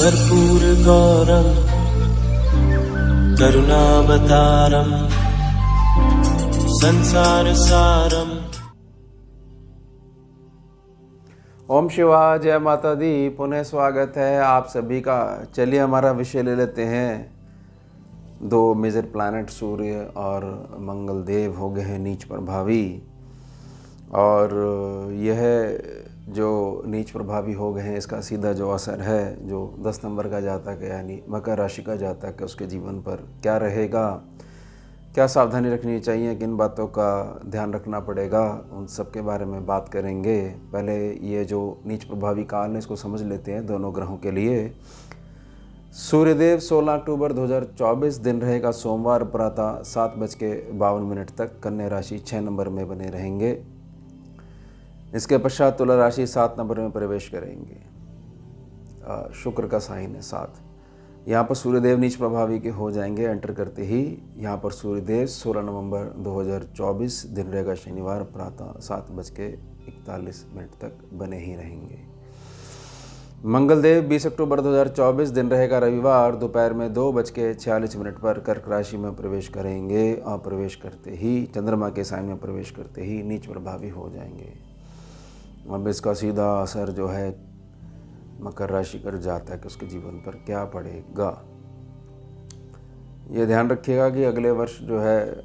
कर्पूरगौरं करुणावतारं संसारसारम्। ओम शिवाय, जय माता दी। पुनः स्वागत है आप सभी का। चलिए हमारा विषय ले लेते हैं। दो मेजर प्लैनेट सूर्य और मंगल देव हो गए हैं नीच प्रभावी, और यह जो नीच प्रभावी हो गए हैं इसका सीधा जो असर है, जो 10 नंबर का जातक है यानी मकर राशि का जातक है, उसके जीवन पर क्या रहेगा, क्या सावधानी रखनी चाहिए, किन बातों का ध्यान रखना पड़ेगा, उन सब के बारे में बात करेंगे। पहले ये जो नीच प्रभावी काल है इसको समझ लेते हैं दोनों ग्रहों के लिए। सूर्यदेव 16 अक्टूबर 2024 दिन रहेगा सोमवार, प्रातः 7:52 तक कन्या राशि 6 नंबर में बने रहेंगे। इसके पश्चात तुला राशि 7 नंबर में प्रवेश करेंगे। शुक्र का साइन है 7। यहाँ पर सूर्यदेव नीच प्रभावी के हो जाएंगे एंटर करते ही। यहाँ पर सूर्यदेव 16 नवंबर 2024 दिन रहेगा शनिवार, प्रातः 7:41 तक बने ही रहेंगे। मंगल देव 20 अक्टूबर 2024 दिन रहेगा रविवार, दोपहर में 2:46 पर कर्क राशि में प्रवेश करेंगे, और प्रवेश करते ही चंद्रमा के साइन में प्रवेश करते ही नीच प्रभावी हो जाएंगे। अब इसका सीधा असर जो है मकर राशि कर जाता है कि उसके जीवन पर क्या पड़ेगा। ये ध्यान रखिएगा कि अगले वर्ष जो है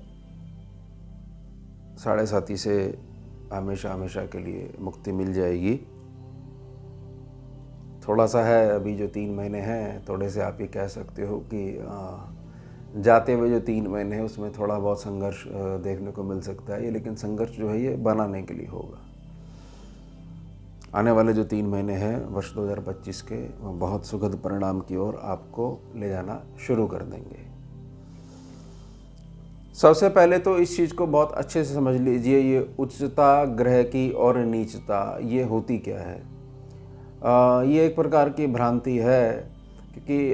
7.5 से हमेशा के लिए मुक्ति मिल जाएगी। थोड़ा सा है अभी जो 3 महीने हैं, थोड़े से आप ये कह सकते हो कि जाते हुए जो 3 महीने हैं उसमें थोड़ा बहुत संघर्ष देखने को मिल सकता है, लेकिन संघर्ष जो है ये बनाने के लिए होगा। आने वाले जो 3 महीने हैं वर्ष 2025 के, वो बहुत सुखद परिणाम की ओर आपको ले जाना शुरू कर देंगे। सबसे पहले तो इस चीज़ को बहुत अच्छे से समझ लीजिए, ये उच्चता ग्रह की और नीचता ये होती क्या है। ये एक प्रकार की भ्रांति है, क्योंकि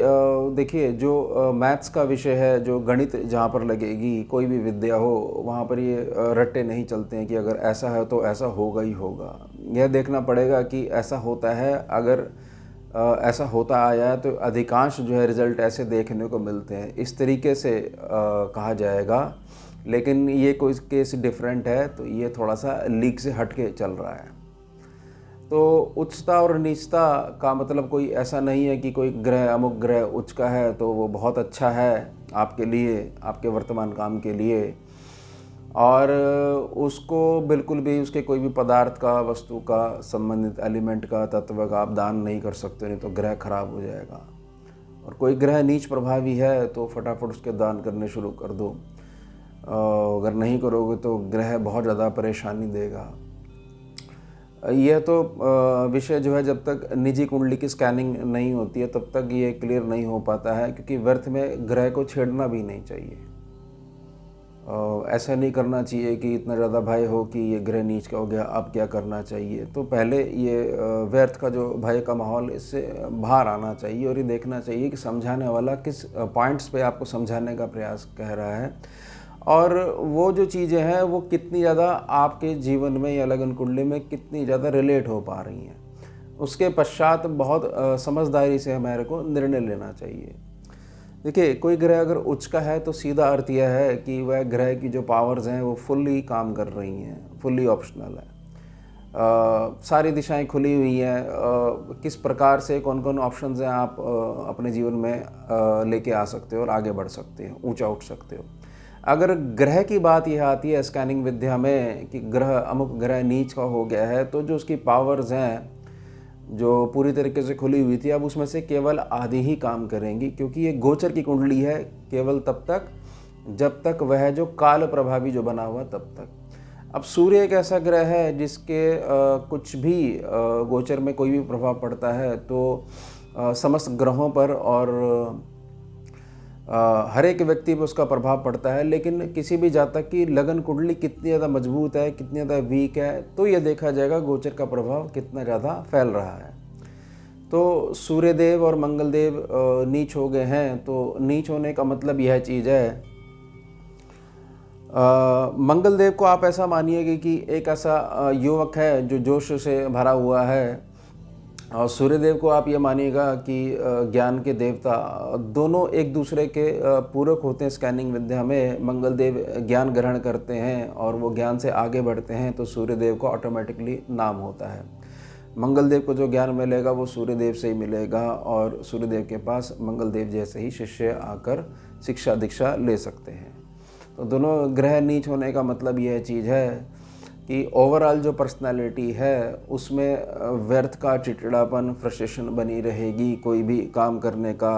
देखिए जो मैथ्स का विषय है, जो गणित जहाँ पर लगेगी, कोई भी विद्या हो, वहाँ पर ये रट्टे नहीं चलते हैं कि अगर ऐसा है तो ऐसा होगा ही होगा। यह देखना पड़ेगा कि ऐसा होता है। अगर ऐसा होता आया है तो अधिकांश जो है रिज़ल्ट ऐसे देखने को मिलते हैं, इस तरीके से कहा जाएगा। लेकिन ये कोई केस डिफरेंट है, तो ये थोड़ा सा लीक से हट के चल रहा है। तो उच्चता और नीचता का मतलब कोई ऐसा नहीं है कि कोई ग्रह अमुक ग्रह उच्च का है तो वो बहुत अच्छा है आपके लिए, आपके वर्तमान काम के लिए, और उसको बिल्कुल भी उसके कोई भी पदार्थ का, वस्तु का, संबंधित एलिमेंट का, तत्व का आप दान नहीं कर सकते, नहीं तो ग्रह खराब हो जाएगा। और कोई ग्रह नीच प्रभावी है तो फटाफट उसके दान करने शुरू कर दो। अगर नहीं करोगे तो ग्रह बहुत ज़्यादा परेशानी देगा। यह तो विषय जो है जब तक निजी कुंडली की स्कैनिंग नहीं होती है तब तक ये क्लियर नहीं हो पाता है, क्योंकि व्यर्थ में ग्रह को छेड़ना भी नहीं चाहिए। ऐसा नहीं करना चाहिए कि इतना ज़्यादा भय हो कि ये ग्रह नीच का हो गया, अब क्या करना चाहिए। तो पहले ये व्यर्थ का जो भय का माहौल, इससे बाहर आना चाहिए और ये देखना चाहिए कि समझाने वाला किस पॉइंट्स पे आपको समझाने का प्रयास कह रहा है, और वो जो चीज़ें हैं वो कितनी ज़्यादा आपके जीवन में या लगन कुंडली में कितनी ज़्यादा रिलेट हो पा रही हैं। उसके पश्चात बहुत समझदारी से हमारे को निर्णय लेना चाहिए। देखिए, कोई ग्रह अगर उच्च का है तो सीधा अर्थ यह है कि वह ग्रह की जो पावर्स हैं वो फुल्ली काम कर रही हैं, फुल्ली ऑप्शनल है। सारी दिशाएं खुली हुई हैं। किस प्रकार से कौन कौन ऑप्शंस हैं आप अपने जीवन में लेके आ सकते हो और आगे बढ़ सकते हो, ऊंचा उठ सकते हो। अगर ग्रह की बात यह आती है स्कैनिंग विद्या में कि ग्रह अमुक ग्रह नीच का हो गया है, तो जो उसकी पावर्स हैं जो पूरी तरीके से खुली हुई थी, अब उसमें से केवल आधी ही काम करेंगी, क्योंकि ये गोचर की कुंडली है केवल तब तक जब तक वह जो काल प्रभावी जो बना हुआ तब तक। अब सूर्य एक ऐसा ग्रह है जिसके कुछ भी गोचर में कोई भी प्रभाव पड़ता है तो समस्त ग्रहों पर और हर एक व्यक्ति पर उसका प्रभाव पड़ता है। लेकिन किसी भी जातक की लगन कुंडली कितनी ज़्यादा मजबूत है, कितनी ज़्यादा वीक है, तो ये देखा जाएगा गोचर का प्रभाव कितना ज़्यादा फैल रहा है। तो सूर्यदेव और मंगलदेव नीच हो गए हैं, तो नीच होने का मतलब यह चीज़ है। मंगलदेव को आप ऐसा मानिए कि एक ऐसा युवक है जो जोश से भरा हुआ है, और सूर्यदेव को आप ये मानिएगा कि ज्ञान के देवता दोनों एक दूसरे के पूरक होते हैं। स्कैनिंग विद्या में मंगल देव ज्ञान ग्रहण करते हैं और वो ज्ञान से आगे बढ़ते हैं तो सूर्यदेव को ऑटोमेटिकली नाम होता है। मंगल देव को जो ज्ञान मिलेगा वो सूर्यदेव से ही मिलेगा और सूर्यदेव के पास मंगल देव जैसे ही शिष्य आकर शिक्षा दीक्षा ले सकते हैं। तो दोनों ग्रह नीच होने का मतलब यह चीज़ है कि ओवरऑल जो पर्सनालिटी है उसमें व्यर्थ का चिड़चिड़ापन, फ्रस्ट्रेशन बनी रहेगी, कोई भी काम करने का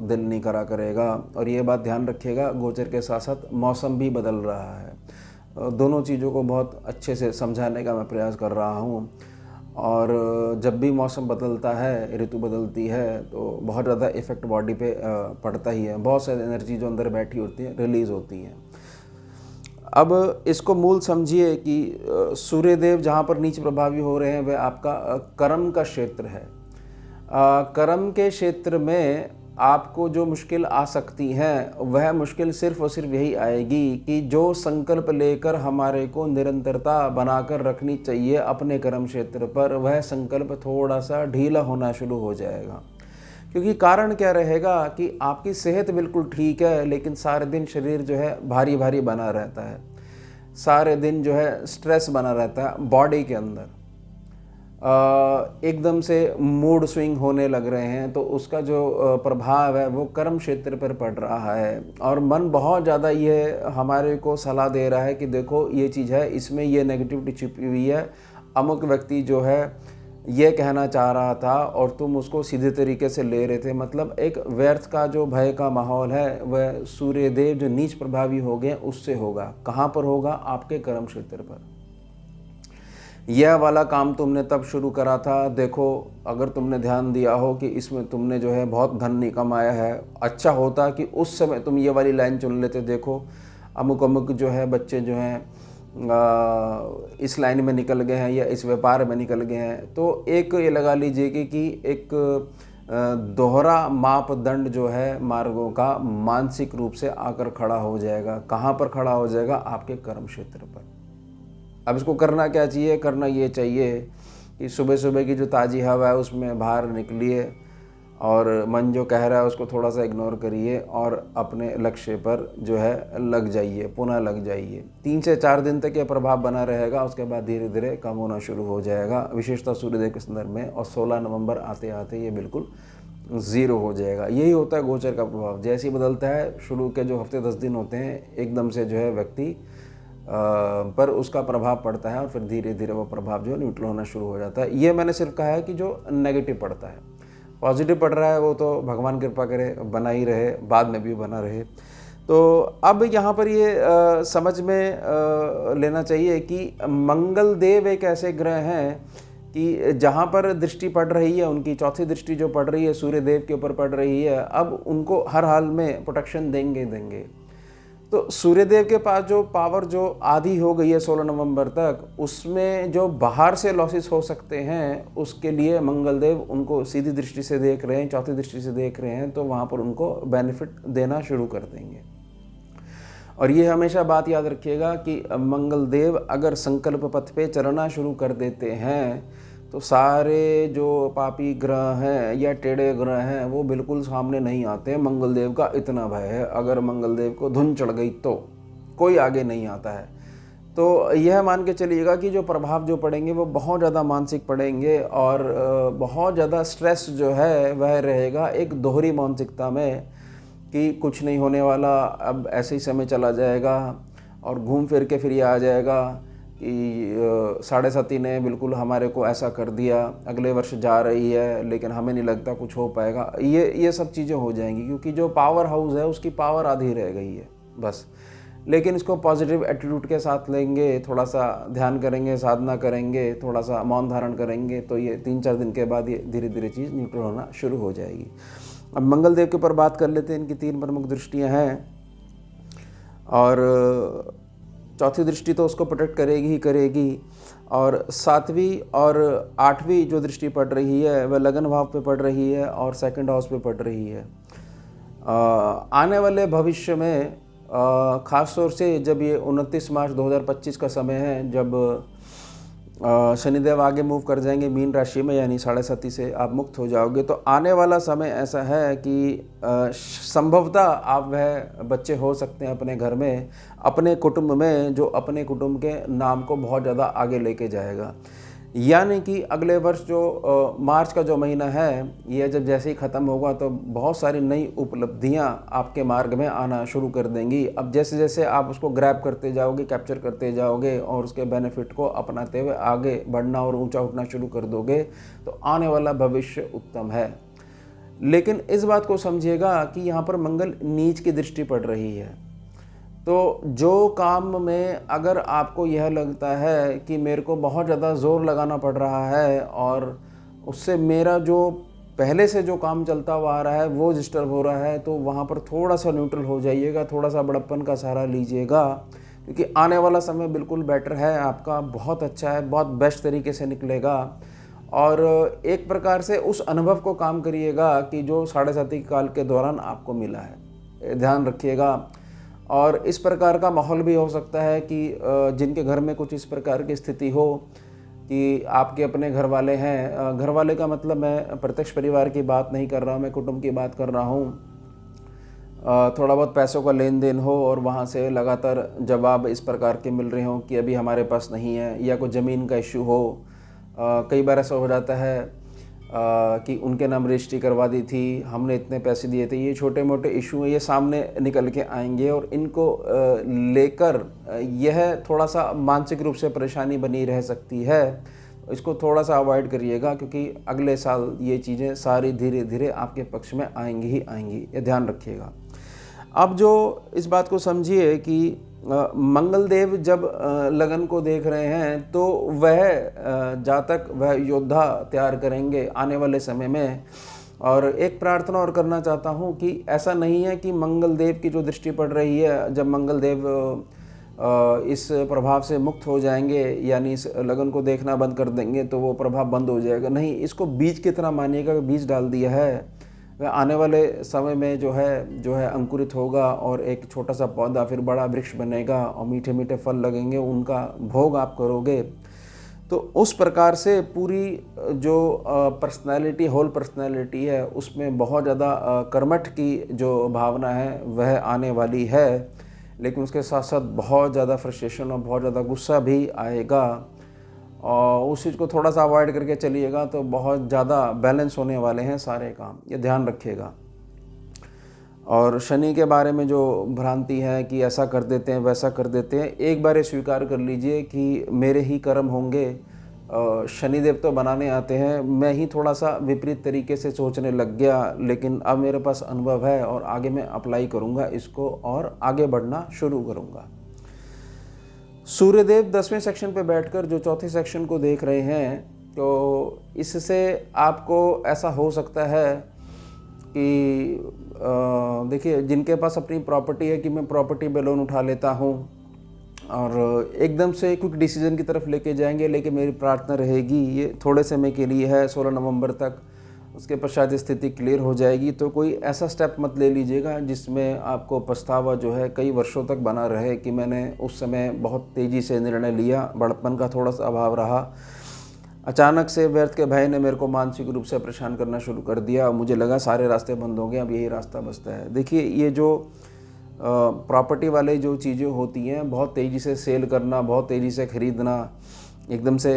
दिल नहीं करा करेगा। और ये बात ध्यान रखिएगा, गोचर के साथ साथ मौसम भी बदल रहा है। दोनों चीज़ों को बहुत अच्छे से समझाने का मैं प्रयास कर रहा हूँ। और जब भी मौसम बदलता है, ऋतु बदलती है, तो बहुत ज़्यादा इफ़ेक्ट बॉडी पे पड़ता ही है। बहुत सारी एनर्जी जो अंदर बैठी होती है रिलीज़ होती हैं। अब इसको मूल समझिए कि सूर्यदेव जहाँ पर नीच प्रभावी हो रहे हैं वह आपका कर्म का क्षेत्र है। कर्म के क्षेत्र में आपको जो मुश्किल आ सकती हैं वह मुश्किल सिर्फ और सिर्फ यही आएगी कि जो संकल्प लेकर हमारे को निरंतरता बनाकर रखनी चाहिए अपने कर्म क्षेत्र पर, वह संकल्प थोड़ा सा ढीला होना शुरू हो जाएगा। क्योंकि कारण क्या रहेगा कि आपकी सेहत बिल्कुल ठीक है लेकिन सारे दिन शरीर जो है भारी भारी बना रहता है, सारे दिन जो है स्ट्रेस बना रहता है बॉडी के अंदर। एकदम से मूड स्विंग होने लग रहे हैं तो उसका जो प्रभाव है वो कर्म क्षेत्र पर पड़ रहा है। और मन बहुत ज़्यादा ये हमारे को सलाह दे रहा है कि देखो ये चीज़ है, इसमें ये नेगेटिविटी छिपी हुई है, अमुक व्यक्ति जो है ये कहना चाह रहा था और तुम उसको सीधे तरीके से ले रहे थे। मतलब एक व्यर्थ का जो भय का माहौल है वह सूर्यदेव जो नीच प्रभावी हो गए उससे होगा। कहाँ पर होगा? आपके कर्म क्षेत्र पर। यह वाला काम तुमने तब शुरू करा था, देखो अगर तुमने ध्यान दिया हो कि इसमें तुमने जो है बहुत धन नहीं कमाया है, अच्छा होता कि उस समय तुम ये वाली लाइन चुन लेते। देखो अमुक अमुक जो है बच्चे जो हैं इस लाइन में निकल गए हैं या इस व्यापार में निकल गए हैं। तो एक ये लगा लीजिए कि एक दोहरा मापदंड जो है मार्गों का मानसिक रूप से आकर खड़ा हो जाएगा। कहाँ पर खड़ा हो जाएगा? आपके कर्म क्षेत्र पर। अब इसको करना क्या चाहिए? करना ये चाहिए कि सुबह सुबह की जो ताज़ी हवा है उसमें बाहर निकलिए और मन जो कह रहा है उसको थोड़ा सा इग्नोर करिए और अपने लक्ष्य पर जो है लग जाइए, पुनः लग जाइए। 3 से 4 दिन तक ये प्रभाव बना रहेगा, उसके बाद धीरे धीरे कम होना शुरू हो जाएगा, विशेषतः सूर्यदेव के संदर्भ में। और 16 नवंबर आते आते ये बिल्कुल ज़ीरो हो जाएगा। यही होता है गोचर का प्रभाव। जैसे ही बदलता है, शुरू के जो हफ्ते 10 दिन होते हैं एकदम से जो है व्यक्ति पर उसका प्रभाव पड़ता है और फिर धीरे धीरे वो प्रभाव जो है न्यूट्रल होना शुरू हो जाता है। ये मैंने सिर्फ कहा है कि जो नेगेटिव पड़ता है। पॉजिटिव पड़ रहा है वो तो भगवान कृपा करे बना ही रहे, बाद में भी बना रहे। तो अब यहाँ पर ये समझ में लेना चाहिए कि मंगल देव एक ऐसे ग्रह हैं कि जहाँ पर दृष्टि पड़ रही है, उनकी चौथी दृष्टि जो पड़ रही है सूर्य देव के ऊपर पड़ रही है, अब उनको हर हाल में प्रोटेक्शन देंगे। तो सूर्यदेव के पास जो पावर जो आधी हो गई है 16 नवंबर तक, उसमें जो बाहर से लॉसेस हो सकते हैं उसके लिए मंगलदेव उनको सीधी दृष्टि से देख रहे हैं, चौथी दृष्टि से देख रहे हैं, तो वहाँ पर उनको बेनिफिट देना शुरू कर देंगे। और ये हमेशा बात याद रखिएगा कि मंगलदेव अगर संकल्प पथ पे चलना शुरू कर देते हैं तो सारे जो पापी ग्रह हैं या टेढ़े ग्रह हैं वो बिल्कुल सामने नहीं आते। मंगलदेव का इतना भय है, अगर मंगलदेव को धुन चढ़ गई तो कोई आगे नहीं आता है। तो यह मान के चलिएगा कि जो प्रभाव जो पड़ेंगे वो बहुत ज़्यादा मानसिक पड़ेंगे और बहुत ज़्यादा स्ट्रेस जो है वह रहेगा एक दोहरी मानसिकता में कि कुछ नहीं होने वाला, अब ऐसे ही समय चला जाएगा और घूम फिर के फिर ये आ जाएगा कि 7.5 ने बिल्कुल हमारे को ऐसा कर दिया, अगले वर्ष जा रही है लेकिन हमें नहीं लगता कुछ हो पाएगा। ये सब चीज़ें हो जाएंगी क्योंकि जो पावर हाउस है उसकी पावर आधी रह गई है बस। लेकिन इसको पॉजिटिव एटीट्यूड के साथ लेंगे, थोड़ा सा ध्यान करेंगे, साधना करेंगे, थोड़ा सा मौन धारण करेंगे तो ये 3-4 दिन के बाद ये धीरे धीरे चीज़ न्यूट्रल होना शुरू हो जाएगी। अब मंगलदेव के ऊपर बात कर लेते हैं। इनकी 3 प्रमुख दृष्टियाँ हैं और चौथी दृष्टि तो उसको प्रोटेक्ट करेगी ही करेगी। और 7वीं और 8वीं जो दृष्टि पड़ रही है वह लगन भाव पे पड़ रही है और 2nd हाउस पे पड़ रही है। आने वाले भविष्य में ख़ास तौर से जब ये 29 मार्च 2025 का समय है, जब शनिदेव आगे मूव कर जाएंगे मीन राशि में, यानी 7.5 से आप मुक्त हो जाओगे। तो आने वाला समय ऐसा है कि संभवतः आप वह बच्चे हो सकते हैं अपने घर में, अपने कुटुंब में, जो अपने कुटुंब के नाम को बहुत ज़्यादा आगे लेके जाएगा। यानी कि अगले वर्ष जो मार्च का जो महीना है, यह जब जैसे ही ख़त्म होगा तो बहुत सारी नई उपलब्धियां आपके मार्ग में आना शुरू कर देंगी। अब जैसे जैसे आप उसको ग्रैब करते जाओगे, कैप्चर करते जाओगे और उसके बेनिफिट को अपनाते हुए आगे बढ़ना और ऊंचा उठना शुरू कर दोगे, तो आने वाला भविष्य उत्तम है। लेकिन इस बात को समझिएगा कि यहाँ पर मंगल नीच की दृष्टि पड़ रही है। तो जो काम में अगर आपको यह लगता है कि मेरे को बहुत ज़्यादा ज़ोर लगाना पड़ रहा है और उससे मेरा जो पहले से जो काम चलता हुआ आ रहा है वो डिस्टर्ब हो रहा है, तो वहाँ पर थोड़ा सा न्यूट्रल हो जाइएगा, थोड़ा सा बड़प्पन का सहारा लीजिएगा, क्योंकि आने वाला समय बिल्कुल बेटर है आपका, बहुत अच्छा है, बहुत बेस्ट तरीके से निकलेगा। और एक प्रकार से उस अनुभव को काम करिएगा कि जो 7.5 काल के दौरान आपको मिला है, ध्यान रखिएगा। और इस प्रकार का माहौल भी हो सकता है कि जिनके घर में कुछ इस प्रकार की स्थिति हो कि आपके अपने घर वाले हैं, घर वाले का मतलब मैं प्रत्यक्ष परिवार की बात नहीं कर रहा हूँ, मैं कुटुंब की बात कर रहा हूँ, थोड़ा बहुत पैसों का लेन देन हो और वहाँ से लगातार जवाब इस प्रकार के मिल रहे हों कि अभी हमारे पास नहीं है, या कोई ज़मीन का इश्यू हो। कई बार ऐसा हो जाता है कि उनके नाम रजिस्ट्री करवा दी थी, हमने इतने पैसे दिए थे। ये छोटे मोटे इशू हैं, ये सामने निकल के आएंगे और इनको लेकर यह थोड़ा सा मानसिक रूप से परेशानी बनी रह सकती है। इसको थोड़ा सा अवॉइड करिएगा, क्योंकि अगले साल ये चीज़ें सारी धीरे धीरे आपके पक्ष में आएंगी ही आएंगी, ये ध्यान रखिएगा। अब जो इस बात को समझिए कि मंगल देव जब लगन को देख रहे हैं तो वह जातक, वह योद्धा तैयार करेंगे आने वाले समय में। और एक प्रार्थना और करना चाहता हूं कि ऐसा नहीं है कि मंगल देव की जो दृष्टि पड़ रही है, जब मंगल देव इस प्रभाव से मुक्त हो जाएंगे, यानी इस लगन को देखना बंद कर देंगे तो वो प्रभाव बंद हो जाएगा। नहीं, इसको बीज की तरह मानिएगा, बीज डाल दिया है, वह आने वाले समय में जो है अंकुरित होगा और एक छोटा सा पौधा फिर बड़ा वृक्ष बनेगा और मीठे मीठे फल लगेंगे, उनका भोग आप करोगे। तो उस प्रकार से पूरी जो पर्सनैलिटी, होल पर्सनैलिटी है, उसमें बहुत ज़्यादा कर्मठ की जो भावना है वह आने वाली है। लेकिन उसके साथ साथ बहुत ज़्यादा फ्रस्ट्रेशन और बहुत ज़्यादा गुस्सा भी आएगा, और उस चीज़ को थोड़ा सा अवॉइड करके चलिएगा तो बहुत ज़्यादा बैलेंस होने वाले हैं सारे काम, ये ध्यान रखिएगा। और शनि के बारे में जो भ्रांति है कि ऐसा कर देते हैं वैसा कर देते हैं, एक बार ये स्वीकार कर लीजिए कि मेरे ही कर्म होंगे, शनिदेव तो बनाने आते हैं, मैं ही थोड़ा सा विपरीत तरीके से सोचने लग गया, लेकिन अब मेरे पास अनुभव है और आगे मैं अप्लाई करूँगा इसको और आगे बढ़ना शुरू करूँगा। सूर्यदेव 10वें सेक्शन पे बैठकर जो चौथे सेक्शन को देख रहे हैं, तो इससे आपको ऐसा हो सकता है कि देखिए, जिनके पास अपनी प्रॉपर्टी है कि मैं प्रॉपर्टी पे लोन उठा लेता हूँ और एकदम से क्विक डिसीजन की तरफ लेके जाएंगे, लेकिन मेरी प्रार्थना रहेगी ये थोड़े समय के लिए है, 16 नवंबर तक, उसके पश्चात स्थिति क्लियर हो जाएगी। तो कोई ऐसा स्टेप मत ले लीजिएगा जिसमें आपको पछतावा जो है कई वर्षों तक बना रहे कि मैंने उस समय बहुत तेज़ी से निर्णय लिया, बड़प्पन का थोड़ा सा अभाव रहा, अचानक से व्यर्थ के भय ने मेरे को मानसिक रूप से परेशान करना शुरू कर दिया और मुझे लगा सारे रास्ते बंद हो गए, अब यही रास्ता बचता है। देखिए, ये जो प्रॉपर्टी वाले जो चीज़ें होती हैं, बहुत तेज़ी से सेल करना, बहुत तेज़ी से ख़रीदना, एकदम से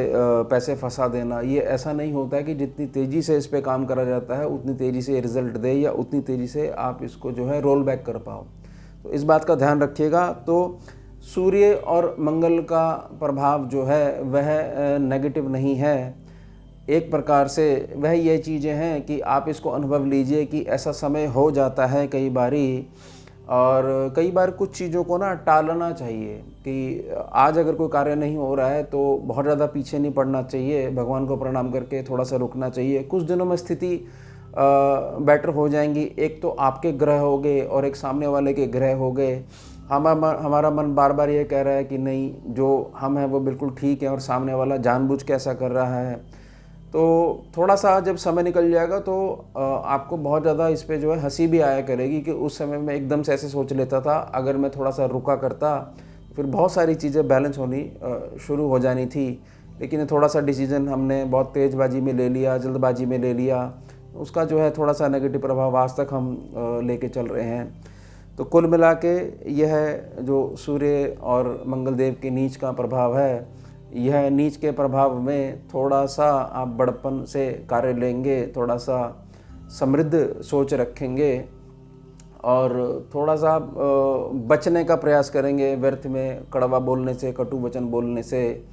पैसे फंसा देना, ये ऐसा नहीं होता है कि जितनी तेज़ी से इस पे काम करा जाता है उतनी तेज़ी से रिज़ल्ट दे या उतनी तेज़ी से आप इसको जो है रोल बैक कर पाओ। तो इस बात का ध्यान रखिएगा। तो सूर्य और मंगल का प्रभाव जो है वह नेगेटिव नहीं है, एक प्रकार से वह ये चीज़ें हैं कि आप इसको अनुभव लीजिए कि ऐसा समय हो जाता है कई बारी, और कई बार कुछ चीज़ों को ना टालना चाहिए कि आज अगर कोई कार्य नहीं हो रहा है तो बहुत ज़्यादा पीछे नहीं पड़ना चाहिए, भगवान को प्रणाम करके थोड़ा सा रुकना चाहिए। कुछ दिनों में स्थिति बेटर हो जाएंगी। एक तो आपके ग्रह हो गए और एक सामने वाले के ग्रह हो गए। हमारा मन बार बार ये कह रहा है कि नहीं, जो हम हैं वो बिल्कुल ठीक है और सामने वाला जानबूझ के ऐसा कर रहा है। तो थोड़ा सा जब समय निकल जाएगा तो आपको बहुत ज़्यादा इस पे जो है हंसी भी आया करेगी कि उस समय मैं एकदम से ऐसे सोच लेता था, अगर मैं थोड़ा सा रुका करता फिर बहुत सारी चीज़ें बैलेंस होनी शुरू हो जानी थी। लेकिन थोड़ा सा डिसीजन हमने बहुत तेज़बाजी में ले लिया, जल्दबाजी में ले लिया, उसका जो है थोड़ा सा नेगेटिव प्रभाव आज तक हम लेके चल रहे हैं। तो कुल मिला के यह जो सूर्य और मंगल देव के नीच का प्रभाव है, यह नीच के प्रभाव में थोड़ा सा आप बड़प्पन से कार्य लेंगे, थोड़ा सा समृद्ध सोच रखेंगे और थोड़ा सा बचने का प्रयास करेंगे व्यर्थ में कड़वा बोलने से, कटु वचन बोलने से,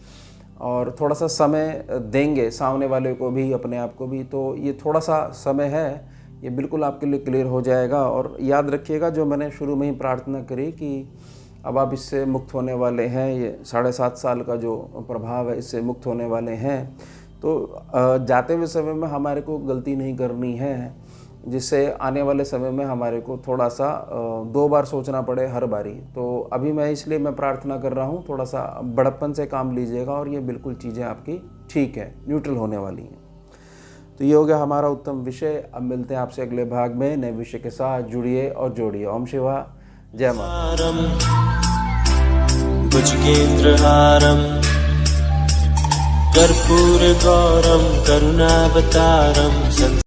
और थोड़ा सा समय देंगे सामने वाले को भी, अपने आप को भी। तो ये थोड़ा सा समय है, ये बिल्कुल आपके लिए क्लियर हो जाएगा। और याद रखिएगा जो मैंने शुरू में ही प्रार्थना करी कि अब आप इससे मुक्त होने वाले हैं, ये 7.5 साल का जो प्रभाव है इससे मुक्त होने वाले हैं। तो जाते हुए समय में हमारे को गलती नहीं करनी है, जिससे आने वाले समय में हमारे को थोड़ा सा 2 बार सोचना पड़े हर बारी। तो अभी मैं प्रार्थना कर रहा हूँ, थोड़ा सा बड़प्पन से काम लीजिएगा और ये बिल्कुल चीज़ें आपकी ठीक है, न्यूट्रल होने वाली हैं। तो ये हो गया हमारा उत्तम विषय। अब मिलते हैं आपसे अगले भाग में नए विषय के साथ। जुड़िए और जोड़िए। ओम शिवा, जय माता। भुजगेन्द्रहारं कर्पूरगौरं करुणावतारं